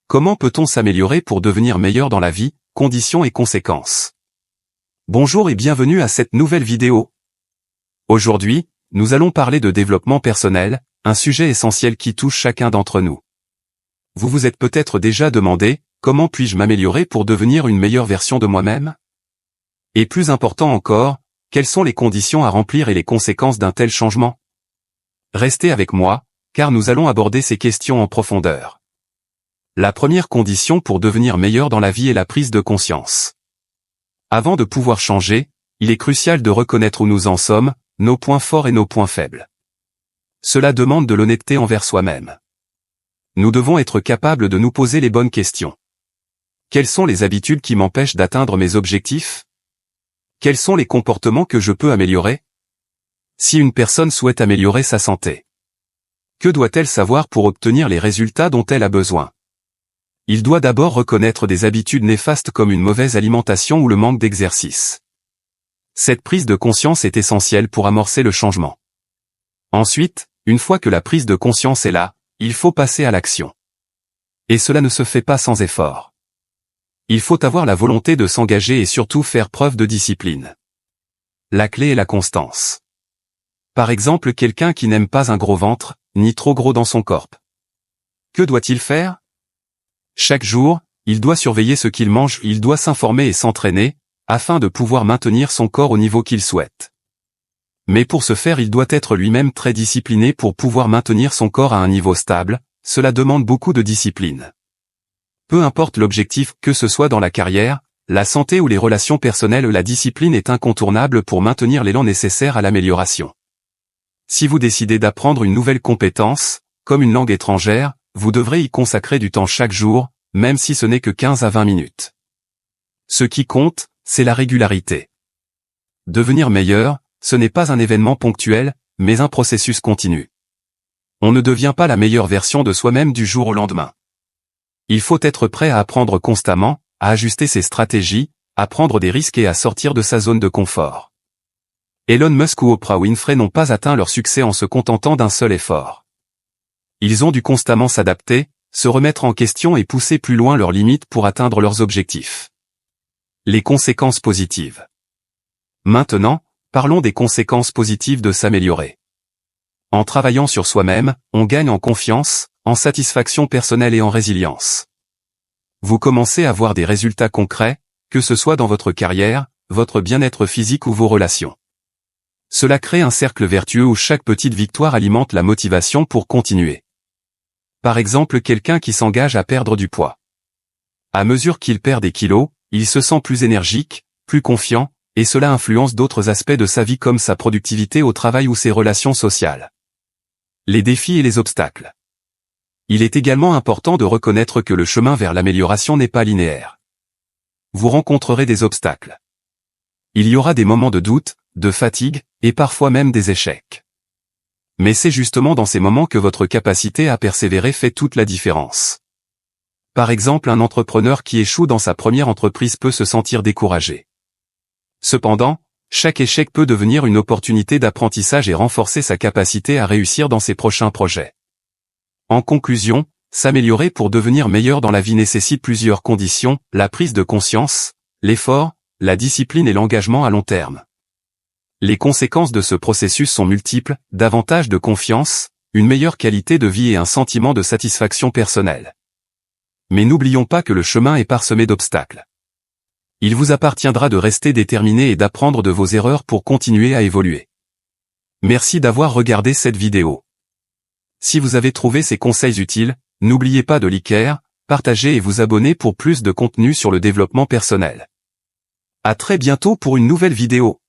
Comment peut-on s'améliorer pour devenir meilleur dans la vie, conditions et conséquences? Bonjour et bienvenue à cette nouvelle vidéo. Aujourd'hui, nous allons parler de développement personnel, un sujet essentiel qui touche chacun d'entre nous. Vous vous êtes peut-être déjà demandé, comment puis-je m'améliorer pour devenir une meilleure version de moi-même? Et plus important encore, quelles sont les conditions à remplir et les conséquences d'un tel changement? Restez avec moi, car nous allons aborder ces questions en profondeur. La première condition pour devenir meilleur dans la vie est la prise de conscience. Avant de pouvoir changer, il est crucial de reconnaître où nous en sommes, nos points forts et nos points faibles. Cela demande de l'honnêteté envers soi-même. Nous devons être capables de nous poser les bonnes questions. Quelles sont les habitudes qui m'empêchent d'atteindre mes objectifs? Quels sont les comportements que je peux améliorer? Si une personne souhaite améliorer sa santé, que doit-elle savoir pour obtenir les résultats dont elle a besoin? Il doit d'abord reconnaître des habitudes néfastes comme une mauvaise alimentation ou le manque d'exercice. Cette prise de conscience est essentielle pour amorcer le changement. Ensuite, une fois que la prise de conscience est là, il faut passer à l'action. Et cela ne se fait pas sans effort. Il faut avoir la volonté de s'engager et surtout faire preuve de discipline. La clé est la constance. Par exemple, quelqu'un qui n'aime pas un gros ventre, ni trop gros dans son corps. Que doit-il faire? Chaque jour, il doit surveiller ce qu'il mange, il doit s'informer et s'entraîner, afin de pouvoir maintenir son corps au niveau qu'il souhaite. Mais pour ce faire, il doit être lui-même très discipliné pour pouvoir maintenir son corps à un niveau stable, cela demande beaucoup de discipline. Peu importe l'objectif, que ce soit dans la carrière, la santé ou les relations personnelles, la discipline est incontournable pour maintenir l'élan nécessaire à l'amélioration. Si vous décidez d'apprendre une nouvelle compétence, comme une langue étrangère, vous devrez y consacrer du temps chaque jour, même si ce n'est que 15 à 20 minutes. Ce qui compte, c'est la régularité. Devenir meilleur, ce n'est pas un événement ponctuel, mais un processus continu. On ne devient pas la meilleure version de soi-même du jour au lendemain. Il faut être prêt à apprendre constamment, à ajuster ses stratégies, à prendre des risques et à sortir de sa zone de confort. Elon Musk ou Oprah Winfrey n'ont pas atteint leur succès en se contentant d'un seul effort. Ils ont dû constamment s'adapter, se remettre en question et pousser plus loin leurs limites pour atteindre leurs objectifs. Les conséquences positives. Maintenant, parlons des conséquences positives de s'améliorer. En travaillant sur soi-même, on gagne en confiance, en satisfaction personnelle et en résilience. Vous commencez à voir des résultats concrets, que ce soit dans votre carrière, votre bien-être physique ou vos relations. Cela crée un cercle vertueux où chaque petite victoire alimente la motivation pour continuer. Par exemple, quelqu'un qui s'engage à perdre du poids. À mesure qu'il perd des kilos, il se sent plus énergique, plus confiant, et cela influence d'autres aspects de sa vie comme sa productivité au travail ou ses relations sociales. Les défis et les obstacles. Il est également important de reconnaître que le chemin vers l'amélioration n'est pas linéaire. Vous rencontrerez des obstacles. Il y aura des moments de doute, de fatigue, et parfois même des échecs. Mais c'est justement dans ces moments que votre capacité à persévérer fait toute la différence. Par exemple, un entrepreneur qui échoue dans sa première entreprise peut se sentir découragé. Cependant, chaque échec peut devenir une opportunité d'apprentissage et renforcer sa capacité à réussir dans ses prochains projets. En conclusion, s'améliorer pour devenir meilleur dans la vie nécessite plusieurs conditions, la prise de conscience, l'effort, la discipline et l'engagement à long terme. Les conséquences de ce processus sont multiples, davantage de confiance, une meilleure qualité de vie et un sentiment de satisfaction personnelle. Mais n'oublions pas que le chemin est parsemé d'obstacles. Il vous appartiendra de rester déterminé et d'apprendre de vos erreurs pour continuer à évoluer. Merci d'avoir regardé cette vidéo. Si vous avez trouvé ces conseils utiles, n'oubliez pas de liker, partager et vous abonner pour plus de contenu sur le développement personnel. À très bientôt pour une nouvelle vidéo.